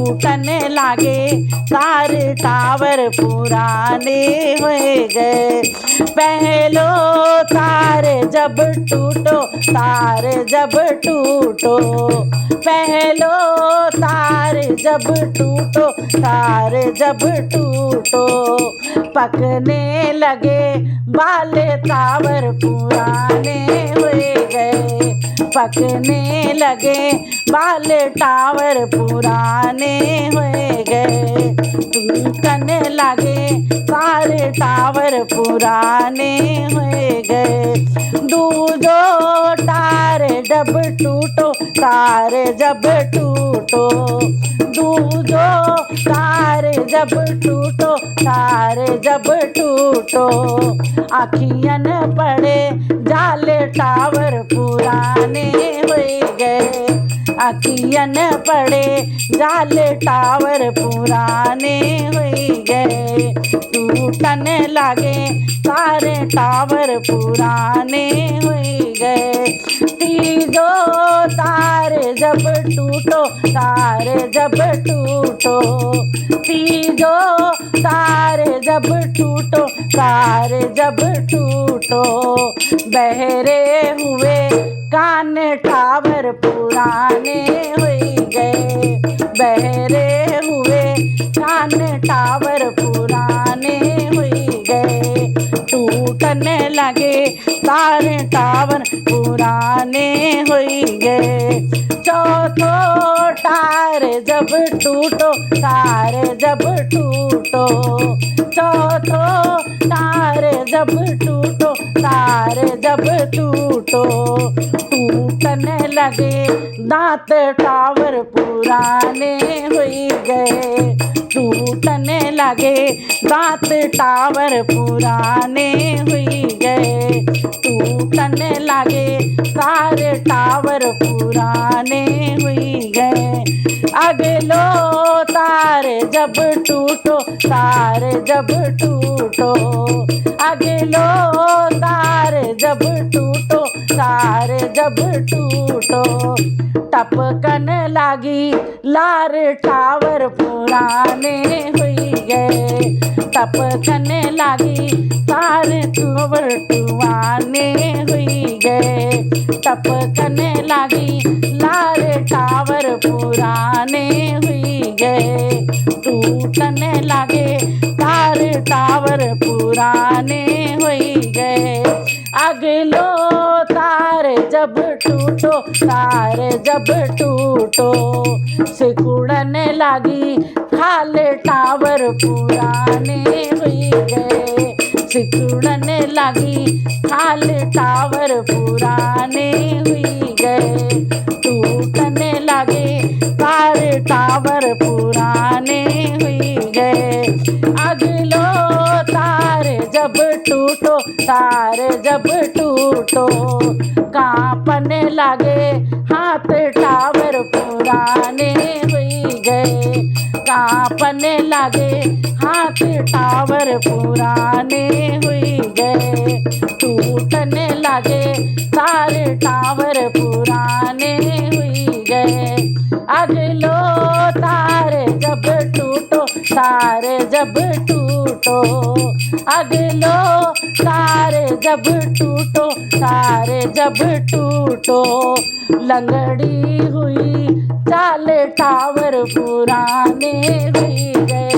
टूटने लागे सारे टावर पुराने हो गए। पहलो तारे जब टूटो, तारे जब टूटो, पहलो तारे जब टूटो, तारे जब टूटो, पकने लगे बाले टावर पुराने हो गए। पकने लगे बाले टावर पुराने हो गए। टूटने लगे सारे टावर पुराने हो गए। दूजो तारे जब टूटो, तारे जब टूटो, दूजो तारे जब टूटो, तारे जब टूटो, आखियन पड़े जाले टावर पुराने हो गए। आखियन पड़े जाले टावर पुराने हो गए। टूटने लगे सारे टावर पुराने हो गए। तीजो तारे जब टूटो, तारे जब टूटो, तीजो तारे जब टूटो, तारे जब टूटो, बहरे हुए कान टावर पुराने हो गए। बहरे हुए कान टावर पुराने हो गए। टूटने लगे सारे टावर पुराने हो गए। चौथो तारे जब टूटो, तारे जब टूटो, चौथो तारे जब टूटो, तारे जब टूटो, टूटने लगे दांत टावर पुराने हो गए। टूटने लगे दांत टावर पुराने हो गए। टूटने लगे सारे टावर पुराने हो गए। अगलो तारे जब टूटो, तारे जब टूटो, अगलो तारे जब टूटो, तारे जब टूटो, टपकन लागी लार टावर पुराने हो गए। टपकन लागी सारे टावर पुराने हो गए। टपकन लागी लार टावर पुराने हो गए। टूटने लगे सारे टावर पुराने हो गए। अगलो तारे जब टूटो, तारे जब टूटो, सिकुड़ने लगी खाले टावर पुराने हो गए। सिकुड़ने लगी खाले टावर पुराने हो गए। टूटने लगे सारे टावर पुराने हो गए। अगलो तारे जब टूटो, तारे जब टूटो, कांपने लगे हाथ टावर पुराने हो गए। कांपने लगे हाथ टावर पुराने हो गए। टूटने लगे सारे टावर पुराने हो गए। अगलो तारे जब टूटो, तारे जब टूटो, अगलो तारे जब टूटो, तारे जब टूटो, लंगड़ी हुई चाले टावर पुराने हो गए।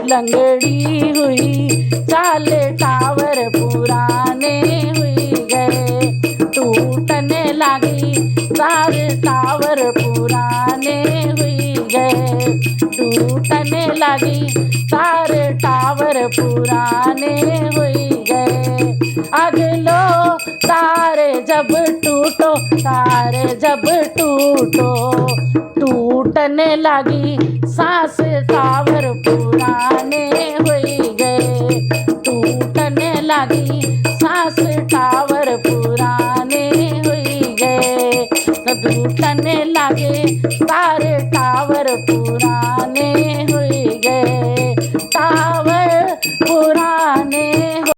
लंगड़ी हुई चाले टावर पुराने हो गए। टूटने लगी सारे टावर पुराने हो गए। टूटने लगी सारे टावर पुराने हो गए। अगलो तारे जब टूटो, तारे जब टूटो, टूटने लगी सांस टावर पुराने हो गए। टूटने लगी सांस टावर पुराने हो गए। टूटने लगे सारे